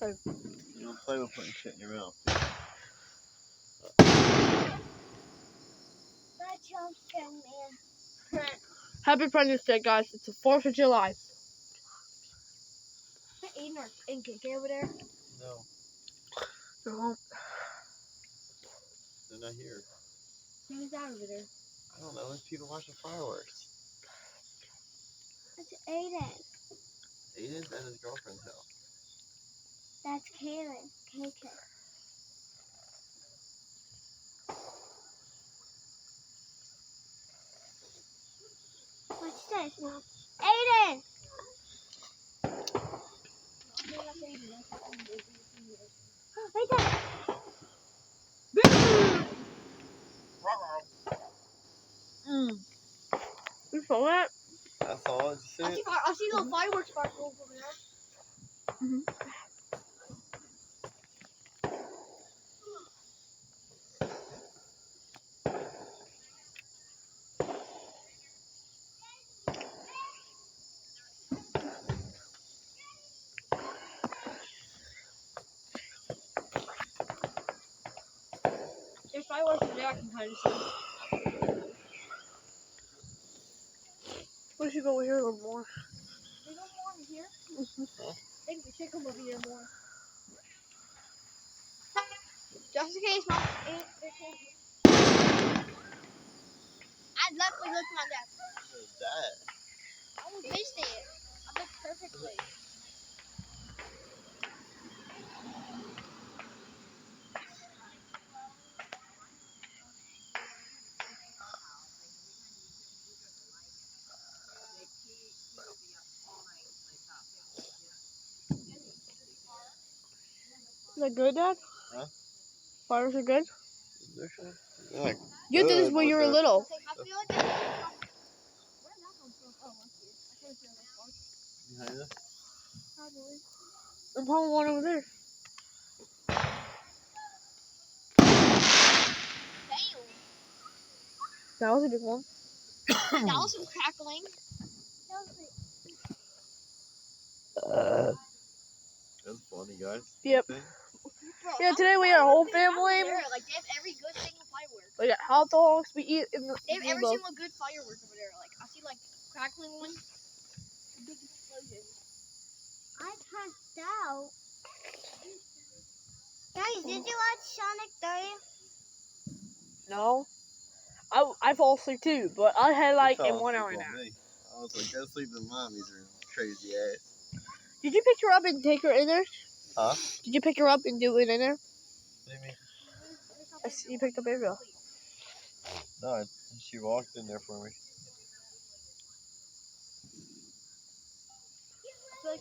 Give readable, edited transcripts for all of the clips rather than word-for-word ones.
time. You don't play with putting shit in your mouth. That's your friend, man. Happy President's Day, guys. It's the 4th of July. Aiden or KK over there? No, No. they're not here. Who's that over there? I don't know. There's people watching fireworks. That's Aiden. Aiden's at his girlfriend's house. That's Kaylin. KK. What's this? Aiden! Right there. You saw that? I saw it. Did you see it? I see little fireworks sparkle over there. There's fireworks over there I can kind of see. We should go over here a little more. There's no more over here. Huh? I think we should come over here more. Just in case, Mom. I luckily looked at my desk. What is that? I almost missed it. I looked perfectly. Is that good, Dad? Huh? Fires are good? They're sure. They're like You did this good, when you but were they're- little. I feel like where did that come from? Oh, I see it. I can't see it on my phone. Behind us? Probably. There's probably one over there. Damn. That was a good one. That was some crackling. That's funny, guys. Yep. See? Bro, Yeah, how today many we got a whole fireworks do they have family. over there? Like, they have every good thing with fireworks. We got hot dogs. We eat in the They have every gazebo. single good fireworks over there. Like, I see, like, crackling one. Big explosion. I passed out. Guys, did you watch Sonic 3? No. I fall asleep too, but I had like You a fell 1 hour asleep nap. on me. I was like, go sleep in mommy's room. Crazy ass. Did you pick her up and take her in there? Huh? Did you pick her up and do it in there? What do you mean? I see you picked up Ariel. No, she walked in there for me.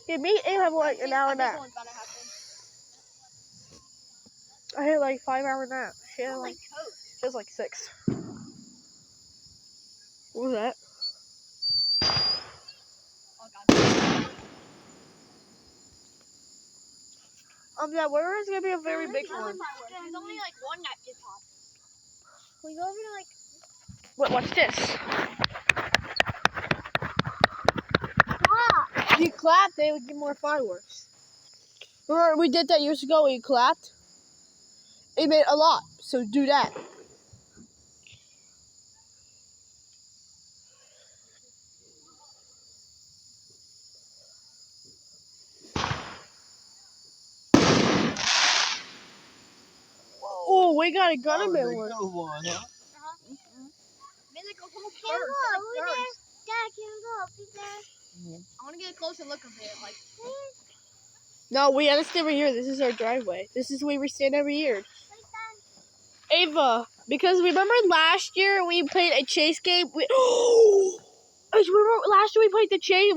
Yeah, me and have like an hour nap. I had like 5 hour nap. She had like 6. What was that? Yeah, where is gonna be a very big one? There's only like one that did pop. Can we go over to like? Wait, watch this. Ah! If you clap, they would get more fireworks. Remember, we did that years ago when you clapped? It made a lot, so do that. Oh, we got a gunner one. One, huh? Maybe like a whole bird. Dad, can we go up there? I want to get a closer look of it. Like, No, we gotta stay over here. This is our driveway. This is where we stand every year. Ava, because remember last year we played a chase game? Remember last year we played the chase?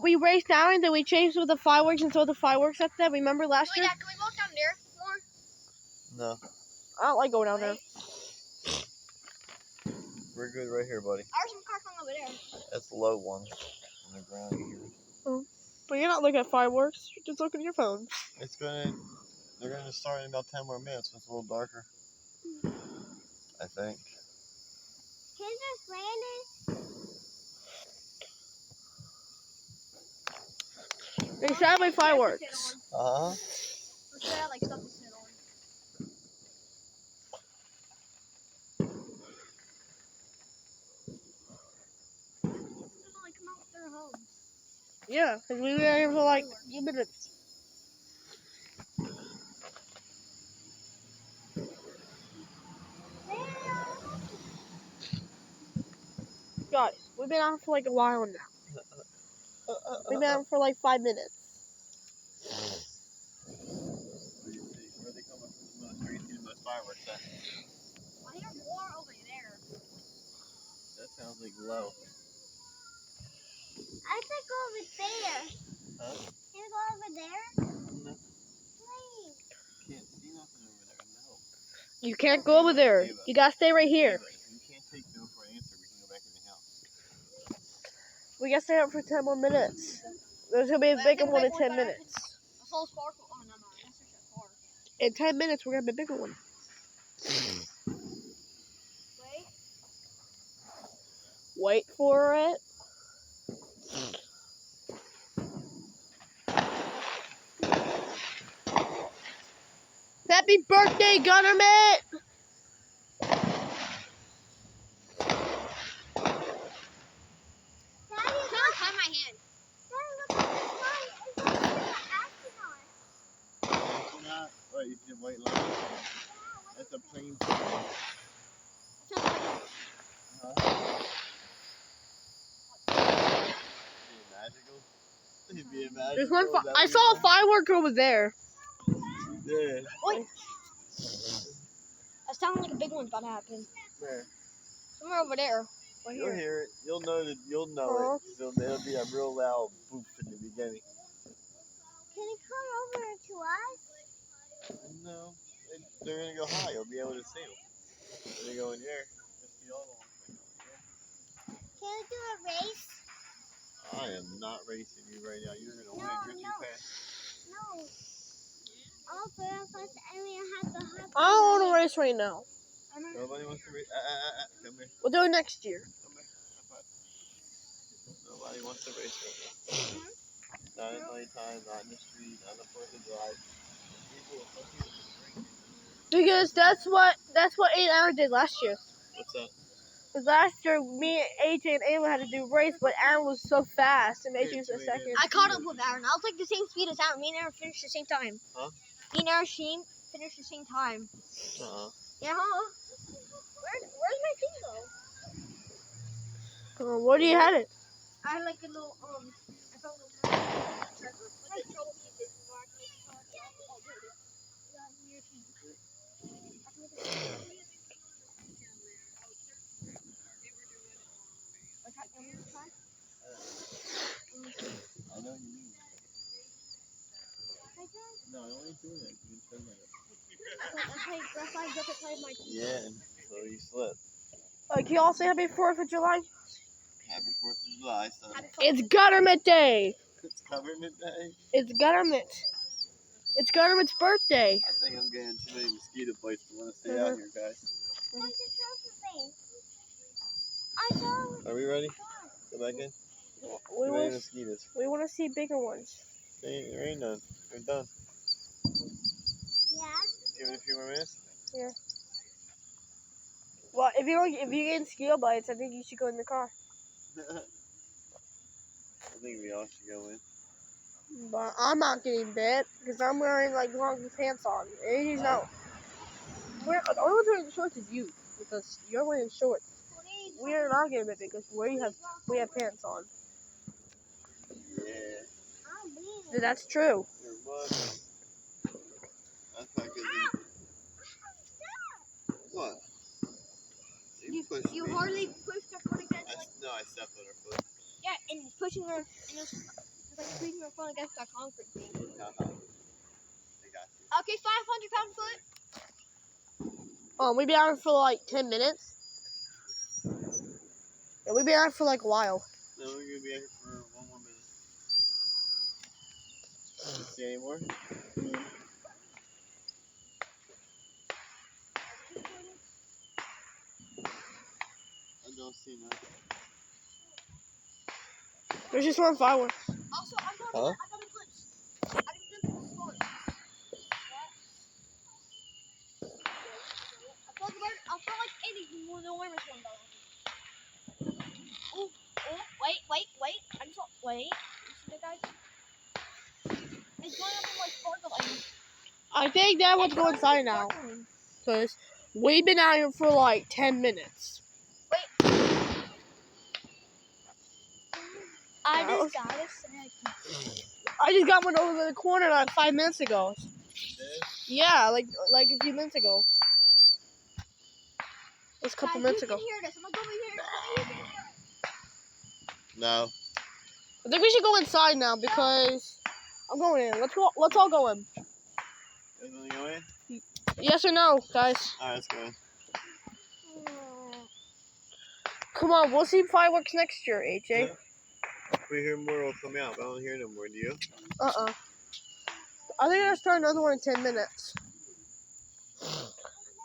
We raced down and then we chased with the fireworks and throw the fireworks at them. Remember last year? Dad, can we walk down there more? No, I don't like going down there. we're good right here, buddy. There's some crackling over there. That's the low one on the ground here. But you're not looking at fireworks. You're just looking at your phone. They're gonna start in about 10 more minutes when it's a little darker. I think. Can this land They sound like fireworks. Uh-huh. they had like stuff to sit on. They don't like come out with their homes. Yeah, because we were there for like a few minutes. Guys, we've been out for like a while now. We've been out for like 5 minutes. Where they coming from? Where you see the most fireworks at? I hear more over there. That sounds like low. I think go over there. Huh? Can you go over there? No. Please. Can't see nothing over there. No. You can't go over there. You gotta stay right here. Ava, you can't take no for an answer. We can go back in the house. We gotta stay out for 10 more minutes. There's gonna be a bigger one in 10 minutes. I saw a sparkle. Oh, no, that's just a car. In 10 minutes, we're gonna have a bigger one. Wait. Wait for it. Happy birthday, Gunnerman! Daddy, don't tie my hand. Daddy, look at this light. It's like an astronaut. Astronaut? What, you see a white line? That's a plane. Huh? Magical? It'd be magical. There's one. I saw a firework over there. Yeah. Wait. That sounded like a big one's about to happen. Where? Somewhere over there. Right You'll here. hear it. You'll know that. You'll know it. So there'll be a real loud boop in the beginning. Can you come over to us? No. They're gonna go high. You'll be able to see them. They go in the air. Just the other ones. Can we do a race? I am not racing you right now. You're gonna win. You're too fast. No. I'll put up first and we have to have. I don't want to race right now. Nobody wants to race. Come here. We'll do it next year. Come here. Nobody wants to race right now. Not at nighttime, not in the street, not on the 4th of July. Some people can drink. Because that's what 8 Hour did last year. What's that? Because last year, me, AJ, and Ava had to do a race, but Aaron was so fast, and AJ was a second. I caught up with Aaron. I was like the same speed as Aaron. Me and Aaron finished the same time. Huh? Me and Aaron finished the same time. Yeah, huh? Where's my thing though? Where do you have it? I had like a little I found a little treasure. Like a trouble pieces. I know what you mean. No, I don't like doing that. You can turn that up. That's why I just tried my teeth. Yeah, so you slip. Can you all say happy 4th of July? Happy 4th of July, son. It's Government Day. It's Government Day. It's Government. It's Government's birthday. I think I'm getting too many mosquito bites to want to stay out here, guys. Are we ready? Go back in. We Too many want mosquitoes. to see bigger ones. There ain't none. We're done. Yeah. Give it a few more minutes. Well, if you get mosquito bites, I think you should go in the car. I think we all should go in. But I'm not getting bit because I'm wearing like long pants on. AJ's not. The only one wearing shorts is you because you're wearing shorts. We are not getting bit because we have pants on. Yeah. That's true. There was. That's not good. What? You hardly pushed her foot against. No, I stepped on her foot. Yeah, and pushing her, and it's like squeezing her foot against that concrete thing. I got you. Okay, 500-pound foot. We've been out for like 10 minutes. And we've been out for like a while. No, we're gonna be out here for 1 more minute. See any more? I don't see none. There's just one firework. Also, I got Huh? a glimpse. I got a glimpse of the think Dad wants to go inside now. Because we've been out here for like 10 minutes. I just got a snack. I just got one over the corner like 5 minutes ago. Yeah, like a few minutes ago. Just a couple minutes ago. You can hear this. I'm gonna go over here. No. I think we should go inside now because I'm going in. Let's go. Let's all go in. You want to go in? Yes or no, guys? Alright, let's go. Come on, we'll see fireworks next year, AJ. Yeah. If we hear more, we'll come out. But I don't hear no more, do you? I think they'll start another one in 10 minutes.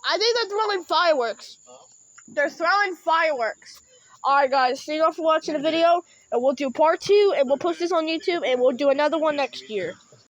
I think they're throwing fireworks. Huh? They're throwing fireworks. Alright, guys. Thank you all for watching the video. And we'll do part 2. And we'll post this on YouTube. And we'll do another one next year.